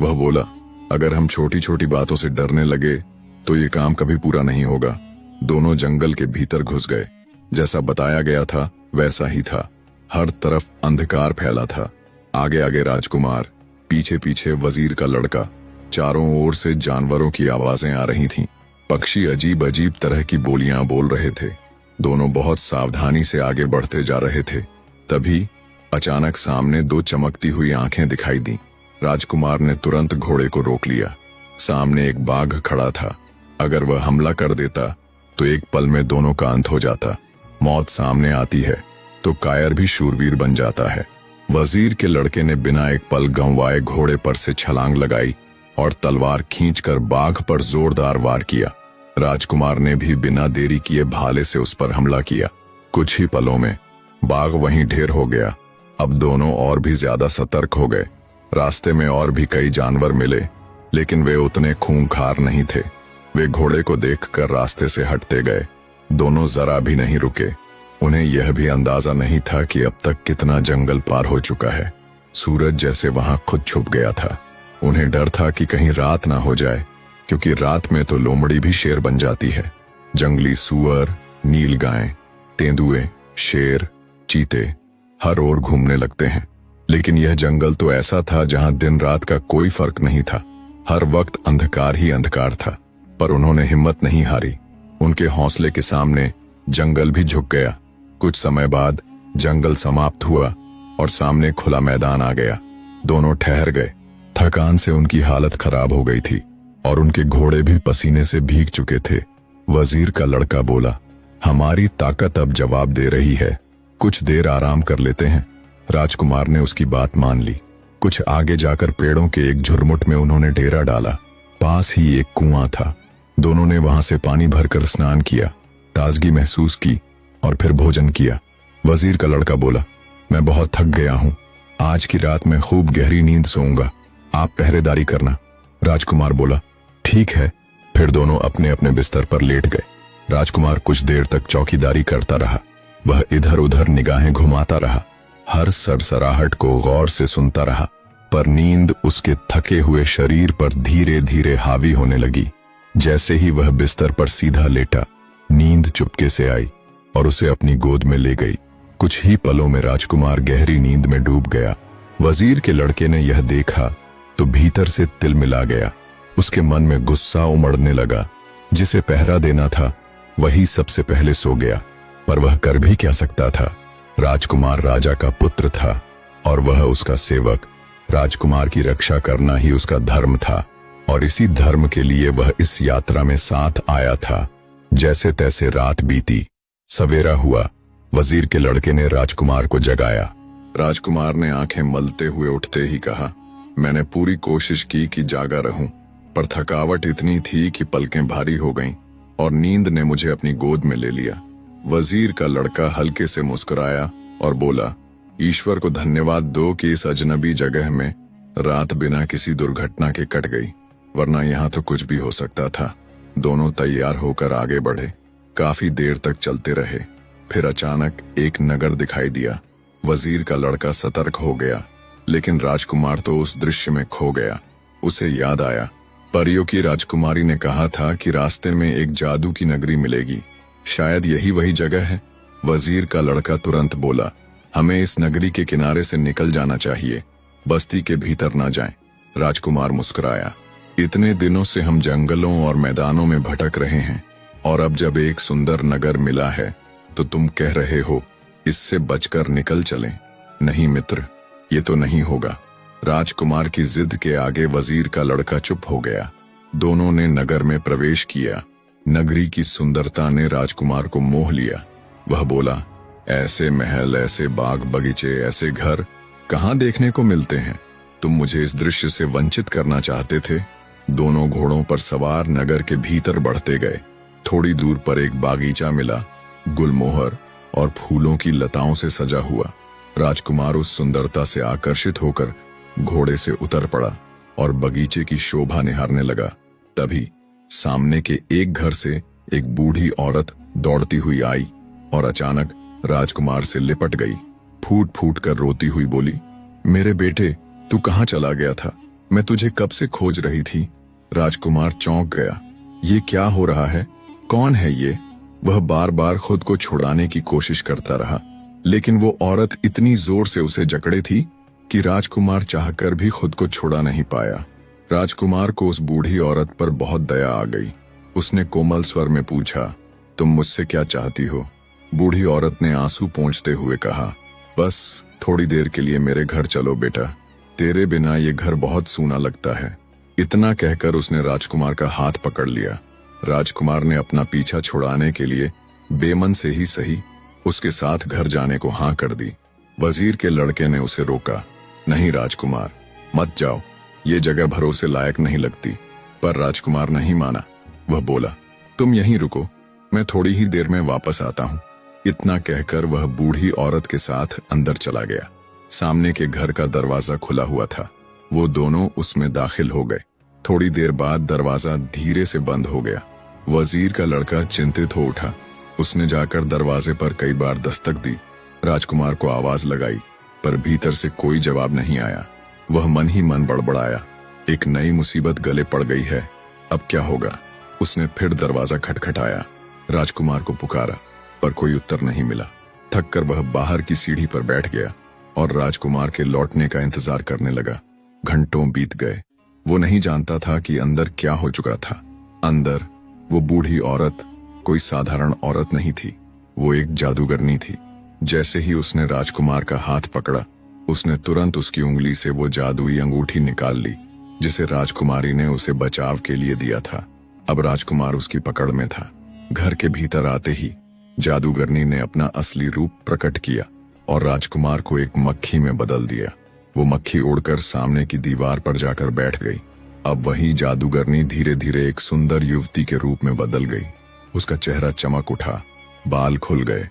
वह बोला, अगर हम छोटी छोटी बातों से डरने लगे तो ये काम कभी पूरा नहीं होगा। दोनों जंगल के भीतर घुस गए। जैसा बताया गया था वैसा ही था। हर तरफ अंधकार फैला था। आगे आगे राजकुमार, पीछे पीछे वजीर का लड़का। चारों ओर से जानवरों की आवाजें आ रही थीं। पक्षी अजीब अजीब तरह की बोलियां बोल रहे थे। दोनों बहुत सावधानी से आगे बढ़ते जा रहे थे। तभी अचानक सामने दो चमकती हुई आंखें दिखाई दी। राजकुमार ने तुरंत घोड़े को रोक लिया। सामने एक बाघ खड़ा था। अगर वह हमला कर देता तो एक पल में दोनों का अंत हो जाता। मौत सामने आती है तो कायर भी शूरवीर बन जाता है। वजीर के लड़के ने बिना एक पल गंवाए घोड़े पर से छलांग लगाई और तलवार खींचकर बाघ पर जोरदार वार किया। राजकुमार ने भी बिना देरी किए भाले से उस पर हमला किया। कुछ ही पलों में बाघ वहीं ढेर हो गया। अब दोनों और भी ज्यादा सतर्क हो गए। रास्ते में और भी कई जानवर मिले, लेकिन वे उतने खूंखार नहीं थे। वे घोड़े को देखकर रास्ते से हटते गए। दोनों जरा भी नहीं रुके। उन्हें यह भी अंदाजा नहीं था कि अब तक कितना जंगल पार हो चुका है। सूरज जैसे वहां खुद छुप गया था। उन्हें डर था कि कहीं रात ना हो जाए, क्योंकि रात में तो लोमड़ी भी शेर बन जाती है। जंगली सूअर, नीलगाय, तेंदुए, शेर, चीते हर ओर घूमने लगते हैं। लेकिन यह जंगल तो ऐसा था जहां दिन रात का कोई फर्क नहीं था। हर वक्त अंधकार ही अंधकार था। पर उन्होंने हिम्मत नहीं हारी। उनके हौसले के सामने जंगल भी झुक गया। कुछ समय बाद जंगल समाप्त हुआ और सामने खुला मैदान आ गया। दोनों ठहर गए। थकान से उनकी हालत खराब हो गई थी और उनके घोड़े भी पसीने से भीग चुके थे। वजीर का लड़का बोला, हमारी ताकत अब जवाब दे रही है। कुछ देर आराम कर लेते हैं। राजकुमार ने उसकी बात मान ली। कुछ आगे जाकर पेड़ों के एक झुरमुट में उन्होंने डेरा डाला। पास ही एक कुआं था। दोनों ने वहां से पानी भरकर स्नान किया, ताजगी महसूस की और फिर भोजन किया। वजीर का लड़का बोला, मैं बहुत थक गया हूं। आज की रात मैं खूब गहरी नींद सोऊंगा। आप पहरेदारी करना। राजकुमार बोला, ठीक है। फिर दोनों अपने अपने बिस्तर पर लेट गए। राजकुमार कुछ देर तक चौकीदारी करता रहा। वह इधर उधर निगाहें घुमाता रहा, हर सरसराहट को गौर से सुनता रहा। पर नींद उसके थके हुए शरीर पर धीरे धीरे हावी होने लगी। जैसे ही वह बिस्तर पर सीधा लेटा, नींद चुपके से आई और उसे अपनी गोद में ले गई। कुछ ही पलों में राजकुमार गहरी नींद में डूब गया। वजीर के लड़के ने यह देखा तो भीतर से तिल मिला गया। उसके मन में गुस्सा उमड़ने लगा। जिसे पहरा देना था वही सबसे पहले सो गया। पर वह कर भी क्या सकता था। राजकुमार राजा का पुत्र था और वह उसका सेवक। राजकुमार की रक्षा करना ही उसका धर्म था और इसी धर्म के लिए वह इस यात्रा में साथ आया था। जैसे तैसे रात बीती। सवेरा हुआ। वजीर के लड़के ने राजकुमार को जगाया। राजकुमार ने आंखें मलते हुए उठते ही कहा, मैंने पूरी कोशिश की कि जागा रहूं, पर थकावट इतनी थी कि पलकें भारी हो गईं और नींद ने मुझे अपनी गोद में ले लिया। वजीर का लड़का हल्के से मुस्कुराया और बोला, ईश्वर को धन्यवाद दो कि इस अजनबी जगह में रात बिना किसी दुर्घटना के कट गई, वरना यहाँ तो कुछ भी हो सकता था। दोनों तैयार होकर आगे बढ़े। काफी देर तक चलते रहे। फिर अचानक एक नगर दिखाई दिया। वजीर का लड़का सतर्क हो गया, लेकिन राजकुमार तो उस दृश्य में खो गया। उसे याद आया, परियों की राजकुमारी ने कहा था कि रास्ते में एक जादू की नगरी मिलेगी। शायद यही वही जगह है। वजीर का लड़का तुरंत बोला, हमें इस नगरी के किनारे से निकल जाना चाहिए, बस्ती के भीतर ना जाएं। राजकुमार मुस्कुराया, इतने दिनों से हम जंगलों और मैदानों में भटक रहे हैं और अब जब एक सुंदर नगर मिला है तो तुम कह रहे हो इससे बचकर निकल चलें। नहीं मित्र, ये तो नहीं होगा। राजकुमार की जिद के आगे वजीर का लड़का चुप हो गया। दोनों ने नगर में प्रवेश किया। नगरी की सुंदरता ने राजकुमार को मोह लिया। वह बोला, ऐसे महल, ऐसे बाग बगीचे, ऐसे घर कहाँ देखने को मिलते हैं। तुम मुझे इस दृश्य से वंचित करना चाहते थे। दोनों घोड़ों पर सवार नगर के भीतर बढ़ते गए। थोड़ी दूर पर एक बागीचा मिला, गुलमोहर और फूलों की लताओं से सजा हुआ। राजकुमार उस सुंदरता से आकर्षित होकर घोड़े से उतर पड़ा और बगीचे की शोभा निहारने लगा। तभी सामने के एक घर से एक बूढ़ी औरत दौड़ती हुई आई और अचानक राजकुमार से लिपट गई। फूट फूट कर रोती हुई बोली, मेरे बेटे, तू कहाँ चला गया था? मैं तुझे कब से खोज रही थी। राजकुमार चौंक गया। ये क्या हो रहा है? कौन है ये? वह बार बार खुद को छुड़ाने की कोशिश करता रहा, लेकिन वो औरत इतनी जोर से उसे जकड़े थी कि राजकुमार चाहकर भी खुद को छुड़ा नहीं पाया। राजकुमार को उस बूढ़ी औरत पर बहुत दया आ गई। उसने कोमल स्वर में पूछा, तुम मुझसे क्या चाहती हो? बूढ़ी औरत ने आंसू पोंछते हुए कहा, बस थोड़ी देर के लिए मेरे घर चलो बेटा, तेरे बिना ये घर बहुत सूना लगता है। इतना कहकर उसने राजकुमार का हाथ पकड़ लिया। राजकुमार ने अपना पीछा छुड़ाने के लिए बेमन से ही सही उसके साथ घर जाने को हाँ कर दी। वजीर के लड़के ने उसे रोका, नहीं राजकुमार, मत जाओ, ये जगह भरोसे लायक नहीं लगती। पर राजकुमार नहीं माना। वह बोला, तुम यहीं रुको, मैं थोड़ी ही देर में वापस आता हूँ। इतना कहकर वह बूढ़ी औरत के साथ अंदर चला गया। सामने के घर का दरवाजा खुला हुआ था। वो दोनों उसमें दाखिल हो गए। थोड़ी देर बाद दरवाजा धीरे से बंद हो गया। वजीर का लड़का चिंतित हो उठा। उसने जाकर दरवाजे पर कई बार दस्तक दी। राजकुमार को आवाज लगाई, पर भीतर से कोई जवाब नहीं आया। वह मन ही मन बड़बड़ाया, एक नई मुसीबत गले पड़ गई है, अब क्या होगा? उसने फिर दरवाजा खटखटाया, राजकुमार को पुकारा, पर कोई उत्तर नहीं मिला। थककर वह बाहर की सीढ़ी पर बैठ गया और राजकुमार के लौटने का इंतजार करने लगा। घंटों बीत गए। वो नहीं जानता था कि अंदर क्या हो चुका था। अंदर वो बूढ़ी औरत कोई साधारण औरत नहीं थी, वो एक जादूगरनी थी। जैसे ही उसने राजकुमार का हाथ पकड़ा, उसने तुरंत उसकी उंगली से वो जादुई अंगूठी निकाल ली जिसे राजकुमारी ने उसे बचाव के लिए दिया था। अब राजकुमार उसकी पकड़ में था। घर के भीतर आते ही जादूगरनी ने अपना असली रूप प्रकट किया और राजकुमार को एक मक्खी में बदल दिया। वो मक्खी उड़कर सामने की दीवार पर जाकर बैठ गई। अब वही जादूगरनी धीरे धीरे एक सुंदर युवती के रूप में बदल गई। उसका चेहरा चमक उठा, बाल खुल गए